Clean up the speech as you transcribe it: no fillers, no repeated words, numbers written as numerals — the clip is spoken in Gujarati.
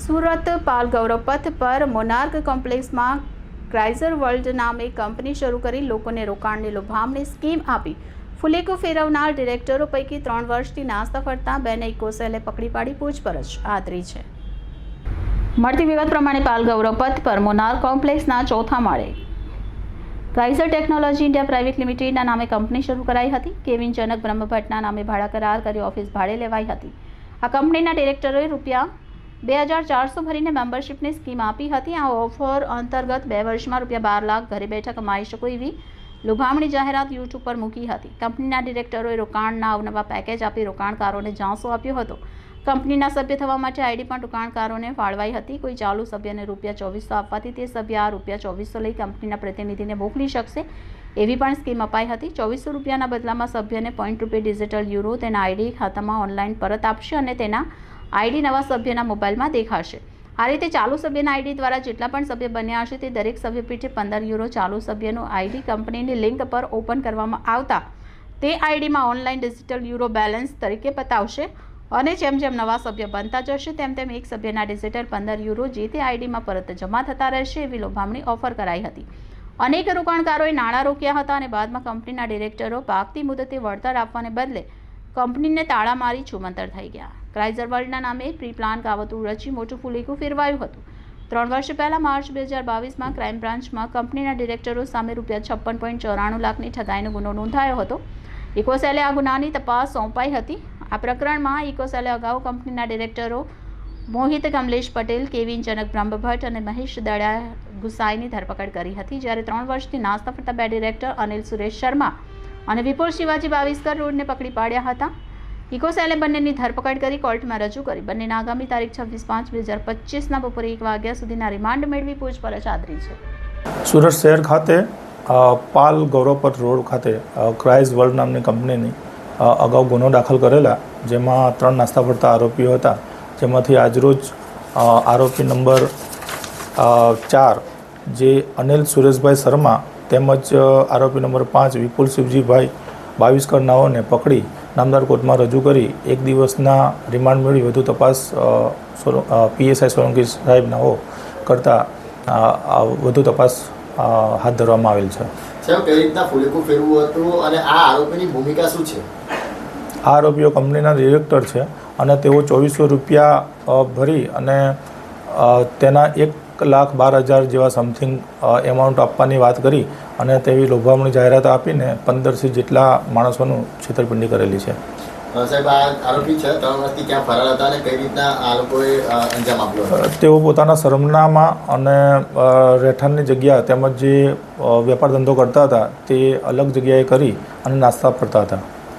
સુરત પાલ ગૌરવ પથ પર મોનાર્ક કોમ્પ્લેક્સમાં ક્રાઇઝર વર્લ્ડ નામે કંપની શરૂ કરી લોકોને રોકાણની લોભામણી સ્કીમ આપી ફુલેકો ફેરવનાર ડિરેક્ટરો પૈકી 3 વર્ષથી નાસ્તા ફરતા બેને ઇકોસેલે પકડી પાડી પૂછપરછ આદરી છે। મળતી વિગત પ્રમાણે પાલ ગૌરવ પથ પર મોનાર્ક કોમ્પ્લેક્સના ચોથા માળે ક્રાઇઝર ટેકનોલોજી ઇન્ડિયા પ્રાઇવેટ લિમિટેડના નામે કંપની શરૂ કરાઈ હતી। કેવિન જનક બ્રહ્મભટ્ટના નામે ભાડા કરાર કરી ઓફિસ ભાડે લેવાઈ હતી। આ કંપનીના ડિરેક્ટરોએ ₹2400 ભરીને મેમ્બરશિપની સ્કીમ આપી હતી। આ ઓફર અંતર્ગત 2 વર્ષમાં ₹12 લાખ ઘરે બેઠા કમાઈ શકો એવી લોભામણી જાહેરાત યુટ્યુબ પર મૂકી હતી। કંપનીના ડિરેક્ટરોએ રોકાણના અવનવા પેકેજ આપી રોકાણકારોને ઝાંસો આપ્યો હતો। કંપનીના સભ્ય થવા માટે આઈડી પણ રોકાણકારોને ફાળવાઈ હતી। કોઈ ચાલુ સભ્યને ₹2400 આપવાથી તે સભ્ય આ ₹2400 લઈ કંપનીના પ્રતિનિધિને મોકલી શકશે એવી પણ સ્કીમ અપાઈ હતી। ₹2400ના બદલામાં સભ્યને ₹0.2 ડિજિટલ યુરો તેના આઈડી ખાતામાં ઓનલાઈન પરત આપશે અને તેના આઈડી નવા સભ્યના મોબાઈલમાં દેખાશે। આ રીતે ચાલુ સભ્યના આઈડી દ્વારા જેટલા પણ સભ્ય બન્યા હશે તે દરેક સભ્ય પીઠે €15 ચાલુ સભ્યનું આઈડી કંપનીની લિંક પર ઓપન કરવામાં આવતા તે આઈડીમાં ઓનલાઈન ડિજિટલ યુરો બેલેન્સ તરીકે બતાવશે અને જેમ જેમ નવા સભ્ય બનતા જશે તેમ તેમ એક સભ્યના ડિજિટલ €15 જે તે આઈડીમાં પરત જમા થતા રહેશે એવી લોભામણી ઓફર કરાઈ હતી। અનેક રોકાણકારોએ નાણાં રોક્યા હતા અને બાદમાં કંપનીના ડિરેક્ટરો પાકતી મુદતે વળતર આપવાને બદલે કંપનીને તાળા મારી છૂમંતર થઈ ગયા। ક્રાઇઝર વર્લ્ડના નામે પ્રી પ્લાન કાવતરું રચી મોટું ફુલેકું ફેરવાયું હતું। 3 વર્ષ પહેલાં માર્ચ 2022માં ક્રાઇમ બ્રાન્ચમાં કંપનીના ડિરેક્ટરો સામે ₹56.94 લાખની ઠગાઈનો ગુનો નોંધાયો હતો। ઇકોસેલે આ ગુનાની તપાસ સોંપાઈ હતી। આ પ્રકરણમાં ઇકોસેલે અગાઉ કંપનીના ડિરેક્ટરો મોહિત કમલેશ પટેલ, કેવિન જનક બ્રહ્મભટ્ટ અને મહેશ દડા ગુસાઈની ધરપકડ કરી હતી। જ્યારે 3 વર્ષથી નાસ્તા ફરતા 2 ડિરેક્ટર અનિલ સુરેશ શર્મા અને વિપુલ શિવાજી બાવીસ્કર રોડને પકડી પાડ્યા હતા। ઇકોસેલે બંનેની ધરપકડ કરી કોર્ટમાં રજૂ કરી બંનેના આગામી તારીખ 26/5/2025ના બપોરે 1 વાગ્યા સુધીના રિમાન્ડ મેળવી પૂછપરછ આદરી છે। સુરત શહેર ખાતે પાલ ગૌરવપથ રોડ ખાતે ક્રાઇઝ વર્લ્ડ નામની કંપનીની અગાઉ ગુનો દાખલ કરેલા જેમાં 3 નાસ્તા ફરતા આરોપીઓ હતા, જેમાંથી આજરોજ આરોપી નંબર 4 જે અનિલ સુરેશભાઈ શર્મા તેમજ આરોપી નંબર 5 વિપુલ શિવજીભાઈ બાવીસ્કર નાઓને પકડી નામદાર કોર્ટમાં રજૂ કરી 1 દિવસના રિમાન્ડ મેળવી વધુ તપાસ PSI સોલંકી સાહેબ નાઓ કરતાં વધુ તપાસ હાથ ધરવામાં આવેલ છે। સાહેબ, કઈ રીતના ફુલેકું ફેરવું હતું અને આ આરોપીની ભૂમિકા શું છે? આ આરોપીઓ કંપનીના ડિરેક્ટર છે અને તેઓ ₹2400 ભરી અને તેના 1,12,000 જેવા સમથિંગ એમાઉન્ટ આપવાની વાત કરી અને તેવી લોભામણી જાહેરાત આપીને 1500 જેટલા માણસોનું છેતરપિંડી કરેલી છે। સાહેબ, આ આરોપી છે 3 વર્ષથી ક્યાં ફરાર હતા અને કઈ રીતના આ લોકોએ અંજામ આપ્યો? તેઓ પોતાના સરનામાં અને રહેઠાણની જગ્યા તેમજ જે વેપાર ધંધો કરતા હતા તે અલગ જગ્યાએ કરી અને નાસ્તા ફરતા હતા।